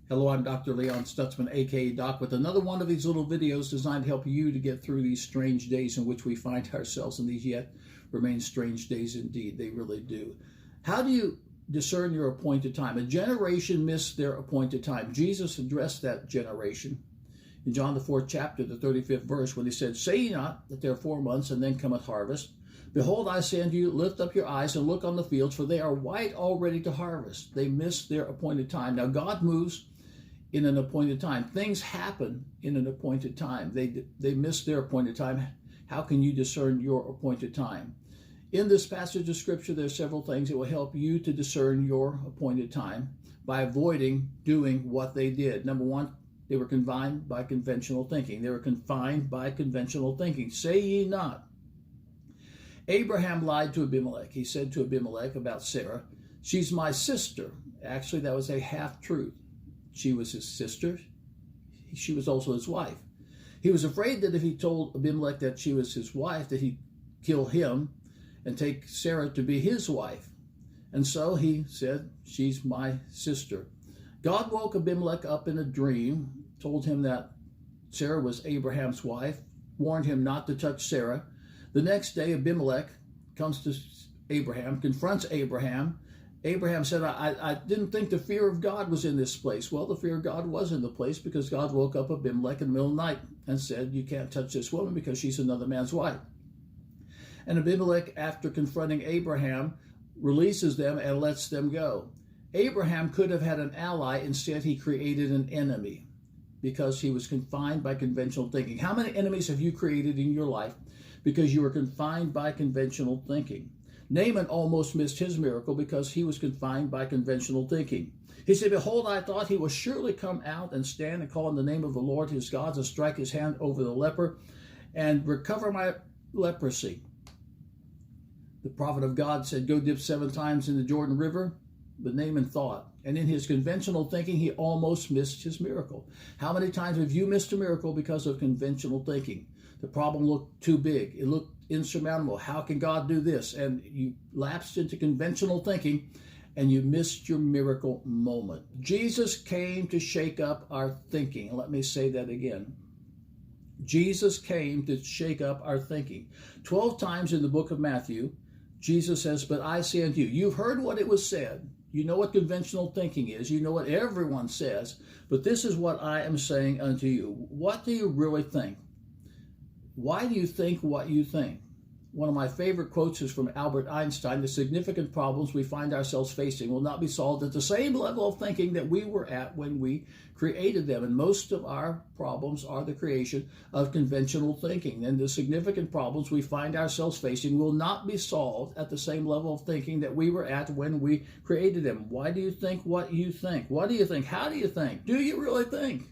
Hello, I'm Dr. Leon Stutzman, aka Doc, with another one of these little videos designed to help you to get through these strange days in which we find ourselves, and these yet remain strange days indeed. They really do. How do you discern your appointed time? A generation missed their appointed time. Jesus addressed that generation in John the 4th chapter, the 35th verse, when he said, "Say ye not that there are 4 months, and then cometh harvest. Behold, I say unto you, lift up your eyes and look on the fields, for they are white already to harvest." They missed their appointed time. Now, God moves in an appointed time. Things happen in an appointed time. They miss their appointed time. How can you discern your appointed time? In this passage of Scripture, there are several things that will help you to discern your appointed time by avoiding doing what they did. Number one, they were confined by conventional thinking. They were confined by conventional thinking. Say ye not. Abraham lied to Abimelech. He said to Abimelech about Sarah, "She's my sister." Actually, that was a half-truth. She was his sister. She was also his wife. He was afraid that if he told Abimelech that she was his wife, that he'd kill him and take Sarah to be his wife. And so he said, "She's my sister." God woke Abimelech up in a dream, told him that Sarah was Abraham's wife, warned him not to touch Sarah. The next day, Abimelech comes to Abraham, confronts Abraham. Abraham said, I didn't think the fear of God was in this place. Well, the fear of God was in the place because God woke up Abimelech in the middle of the night and said, "You can't touch this woman because she's another man's wife." And Abimelech, after confronting Abraham, releases them and lets them go. Abraham could have had an ally. Instead, he created an enemy because he was confined by conventional thinking. How many enemies have you created in your life because you were confined by conventional thinking? Naaman almost missed his miracle because he was confined by conventional thinking. He said, "Behold, I thought he will surely come out and stand and call on the name of the Lord his God and strike his hand over the leper and recover my leprosy." The prophet of God said, "Go dip 7 times in the Jordan River." But Naaman thought, and in his conventional thinking, he almost missed his miracle. How many times have you missed a miracle because of conventional thinking? The problem looked too big. It looked insurmountable. How can God do this? And you lapsed into conventional thinking and you missed your miracle moment. Jesus came to shake up our thinking. Let me say that again. Jesus came to shake up our thinking. 12 times in the book of Matthew, Jesus says, "But I say unto you," you've heard what it was said. You know what conventional thinking is. You know what everyone says. But this is what I am saying unto you. What do you really think? Why do you think what you think? One of my favorite quotes is from Albert Einstein: "The significant problems we find ourselves facing will not be solved at the same level of thinking that we were at when we created them." And most of our problems are the creation of conventional thinking. And the significant problems we find ourselves facing will not be solved at the same level of thinking that we were at when we created them. Why do you think what you think? What do you think? How do you think? Do you really think?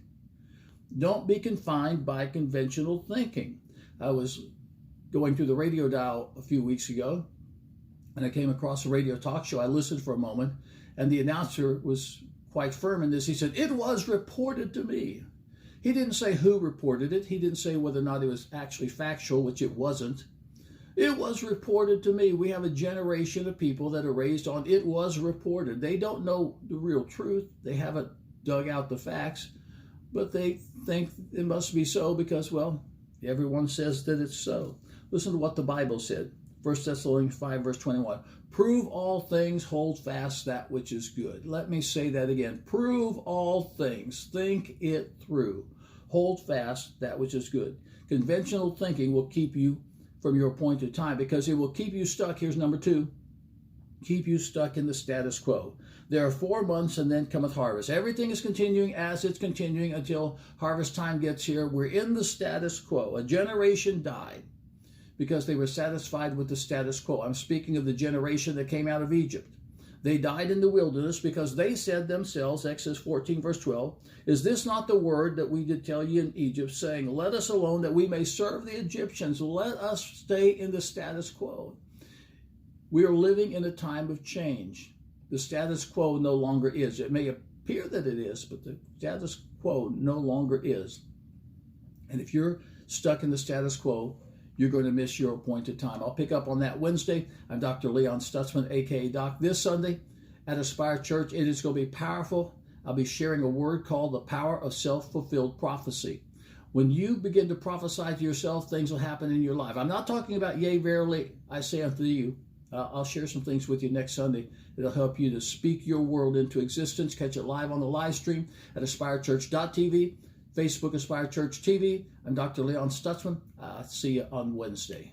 Don't be confined by conventional thinking. I was going through the radio dial a few weeks ago, and I came across a radio talk show. I listened for a moment, and the announcer was quite firm in this. He said, "It was reported to me." He didn't say who reported it. He didn't say whether or not it was actually factual, which it wasn't. It was reported to me. We have a generation of people that are raised on "it was reported." They don't know the real truth. They haven't dug out the facts, but they think it must be so because, well, everyone says that it's so. Listen to what the Bible said. 1 Thessalonians 5, verse 21. "Prove all things, hold fast that which is good." Let me say that again. Prove all things. Think it through. Hold fast that which is good. Conventional thinking will keep you from your appointed time because it will keep you stuck. Here's number 2. Keep you stuck in the status quo. There are 4 months and then cometh harvest. Everything is continuing as it's continuing until harvest time gets here. We're in the status quo. A generation died because they were satisfied with the status quo. I'm speaking of the generation that came out of Egypt. They died in the wilderness because they said themselves, Exodus 14, verse 12, "Is this not the word that we did tell you in Egypt, saying, let us alone that we may serve the Egyptians. Let us stay in the status quo." We are living in a time of change. The status quo no longer is. It may appear that it is, but the status quo no longer is. And if you're stuck in the status quo, you're going to miss your appointed time. I'll pick up on that Wednesday. I'm Dr. Leon Stutzman, aka Doc. This Sunday at Aspire Church, it is going to be powerful. I'll be sharing a word called the power of self-fulfilled prophecy. When you begin to prophesy to yourself, things will happen in your life. I'm not talking about, yea, verily, I say unto you. I'll share some things with you next Sunday that'll help you to speak your world into existence. Catch it live on the live stream at aspirechurch.tv, Facebook Aspire Church TV. I'm Dr. Leon Stutzman. See you on Wednesday.